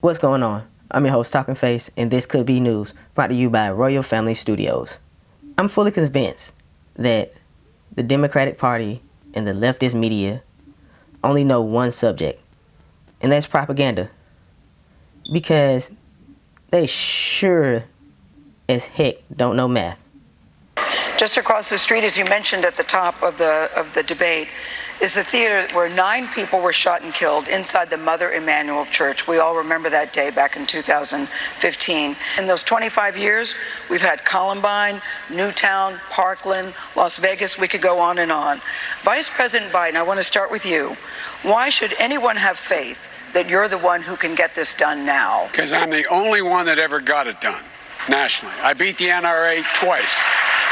What's going on? I'm your host, Talking Face, and this could be news brought to you by Royal Family Studios. I'm fully convinced that the Democratic Party and the leftist media only know one subject, and that's propaganda. Because they sure as heck don't know math. Just across the street, as you mentioned at the top of the debate, is the theater where 9 people were shot and killed inside the Mother Emanuel Church. We all remember that day back in 2015. In those 25 years, we've had Columbine, Newtown, Parkland, Las Vegas. We could go on and on. Vice President Biden, I want to start with you. Why should anyone have faith that you're the one who can get this done now? Because I'm the only one that ever got it done nationally. I beat the NRA twice.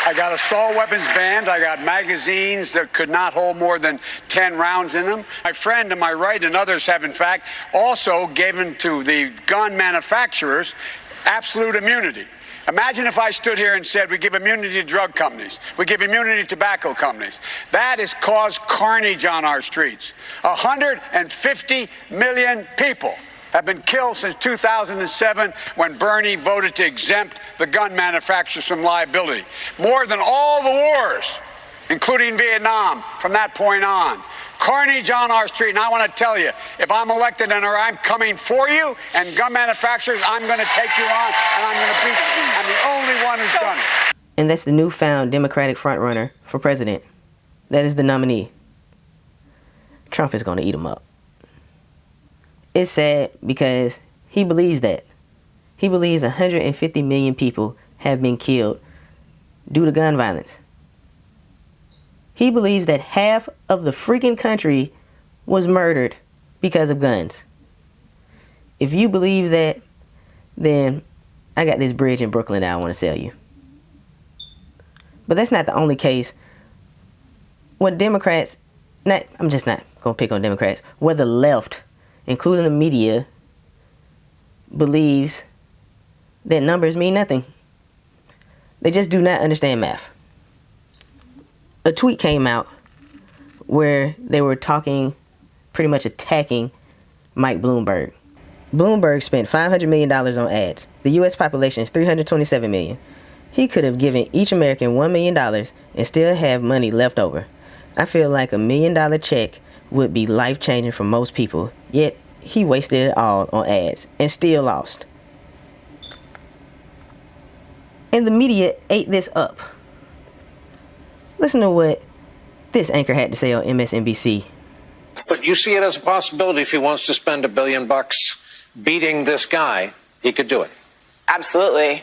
I got assault weapons banned. I got magazines that could not hold more than 10 rounds in them. My friend to my right and others have, in fact, also given to the gun manufacturers absolute immunity. Imagine if I stood here and said we give immunity to drug companies, we give immunity to tobacco companies. That has caused carnage on our streets. 150 million people have been killed since 2007 when Bernie voted to exempt the gun manufacturers from liability. More than all the wars, including Vietnam, from that point on. Carnage on our street. And I want to tell you, if I'm elected and I'm coming for you and gun manufacturers, I'm going to take you on and I'm going to beat you. I'm the only one who's done it. And that's the newfound Democratic frontrunner for president. That is the nominee. Trump is going to eat him up. It's sad because he believes that. He believes 150 million people have been killed due to gun violence. He believes that half of the freaking country was murdered because of guns. If you believe that, then I got this bridge in Brooklyn that I want to sell you. But that's not the only case. When Democrats, I'm just not going to pick on Democrats, where the left, including the media, believes that numbers mean nothing. They just do not understand math. A tweet came out where they were talking, pretty much attacking Mike Bloomberg. Bloomberg spent $500 million on ads. The U.S. population is 327 million. He could have given each American $1 million and still have money left over. I feel like $1 million check would be life-changing for most people, yet he wasted it all on ads and still lost. And the media ate this up. Listen to what this anchor had to say on MSNBC. But you see it as a possibility if he wants to spend $1 billion beating this guy, he could do it. Absolutely.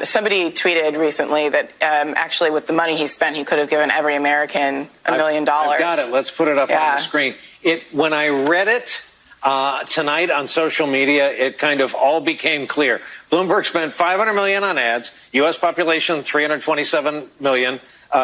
Somebody tweeted recently that actually with the money he spent, he could have given every American $1 million. I've got it. Let's put it up on the screen. When I read it tonight on social media, it kind of all became clear. Bloomberg spent $500 million on ads. U.S. population 327 million.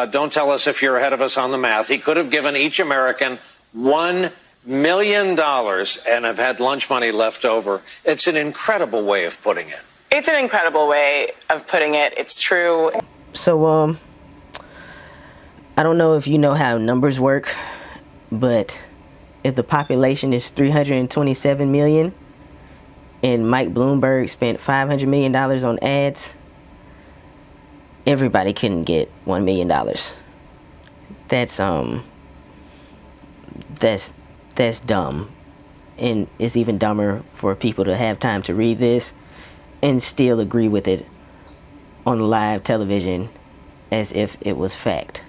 Don't tell us if you're ahead of us on the math. He could have given each American $1 million and have had lunch money left over. It's an incredible way of putting it. It's an incredible way of putting it. It's true. So, I don't know if you know how numbers work, but if the population is 327 million and Mike Bloomberg spent $500 million on ads, everybody couldn't get $1 million. That's dumb. And it's even dumber for people to have time to read this and still agree with it on live television as if it was fact.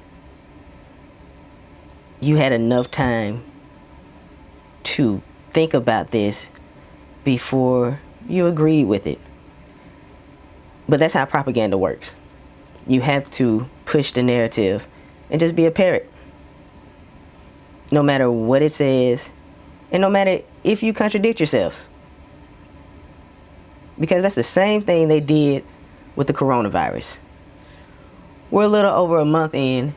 You had enough time to think about this before you agreed with it. But that's how propaganda works. You have to push the narrative and just be a parrot. No matter what it says, and no matter if you contradict yourselves. Because that's the same thing they did with the coronavirus. We're a little over a month in,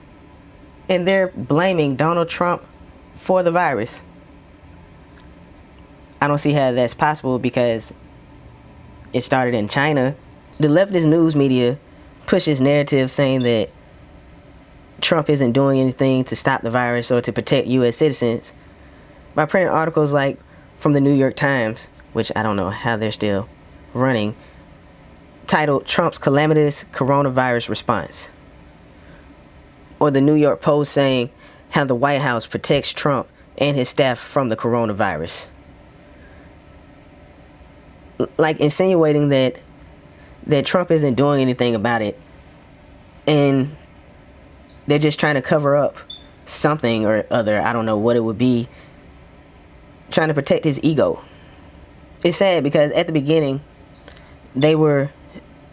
and they're blaming Donald Trump for the virus. I don't see how that's possible because it started in China. The leftist news media pushes narrative saying that Trump isn't doing anything to stop the virus or to protect U.S. citizens by printing articles like from the New York Times which I don't know how they're still running, titled Trump's Calamitous Coronavirus Response. Or the New York Post saying how the White House protects Trump and his staff from the coronavirus. Like insinuating that Trump isn't doing anything about it, and they're just trying to cover up something or other. I don't know what it would be. Trying to protect his ego. It's sad because at the beginning they were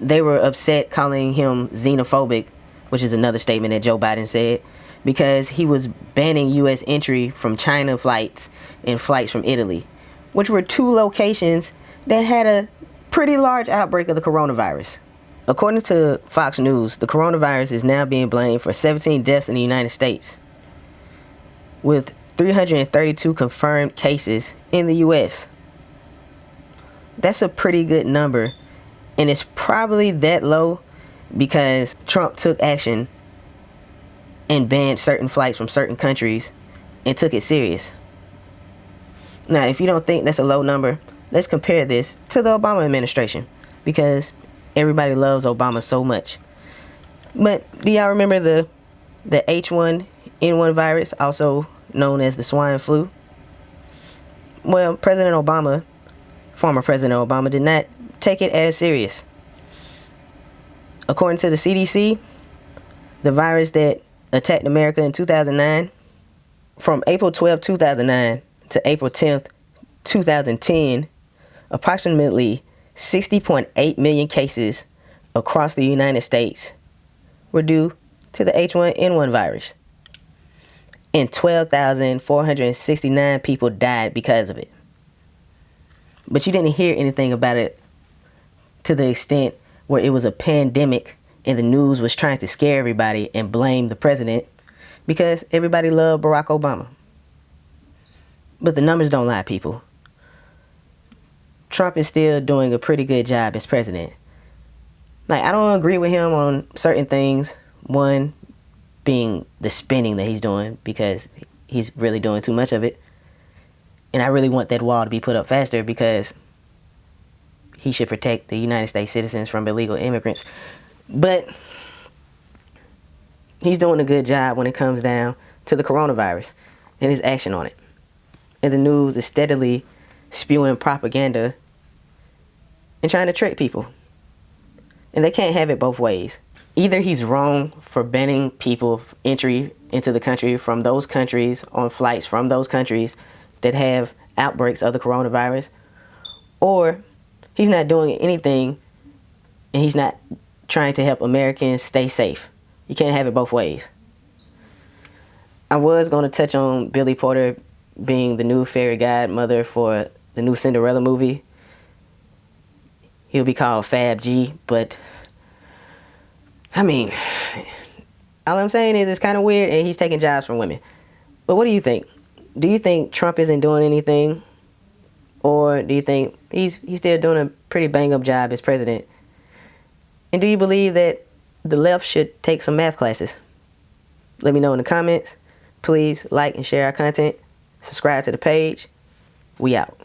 upset, calling him xenophobic, which is another statement that Joe Biden said, because he was banning U.S. entry from China flights and flights from Italy, which were two locations that had a pretty large outbreak of the coronavirus. According to Fox News, the coronavirus is now being blamed for 17 deaths in the United States, with 332 confirmed cases in the U.S. That's a pretty good number, and it's probably that low because Trump took action and banned certain flights from certain countries and took it serious. Now, if you don't think that's a low number, let's compare this to the Obama administration, because everybody loves Obama so much. But do y'all remember the H1N1 virus, also known as the swine flu? Well, former President Obama, did not take it as serious. According to the CDC, the virus that attacked America in 2009, from April 12, 2009 to April 10th, 2010, approximately 60.8 million cases across the United States were due to the H1N1 virus, and 12,469 people died because of it. But you didn't hear anything about it to the extent where it was a pandemic and the news was trying to scare everybody and blame the president, because everybody loved Barack Obama. But the numbers don't lie, people. Trump is still doing a pretty good job as president. Like, I don't agree with him on certain things. One being the spending that he's doing, because he's really doing too much of it. And I really want that wall to be put up faster, because he should protect the United States citizens from illegal immigrants. But he's doing a good job when it comes down to the coronavirus and his action on it. And the news is steadily spewing propaganda and trying to trick people. And they can't have it both ways. Either he's wrong for banning people entry into the country from those countries on flights from those countries that have outbreaks of the coronavirus, or he's not doing anything and he's not trying to help Americans stay safe. You can't have it both ways. I was going to touch on Billy Porter being the new fairy godmother for the new Cinderella movie. He'll be called Fab G, but I mean, all I'm saying is it's kind of weird and he's taking jobs from women. But what do you think? Do you think Trump isn't doing anything? Or do you think he's still doing a pretty bang-up job as president? And do you believe that the left should take some math classes? Let me know in the comments. Please like and share our content. Subscribe to the page. We out.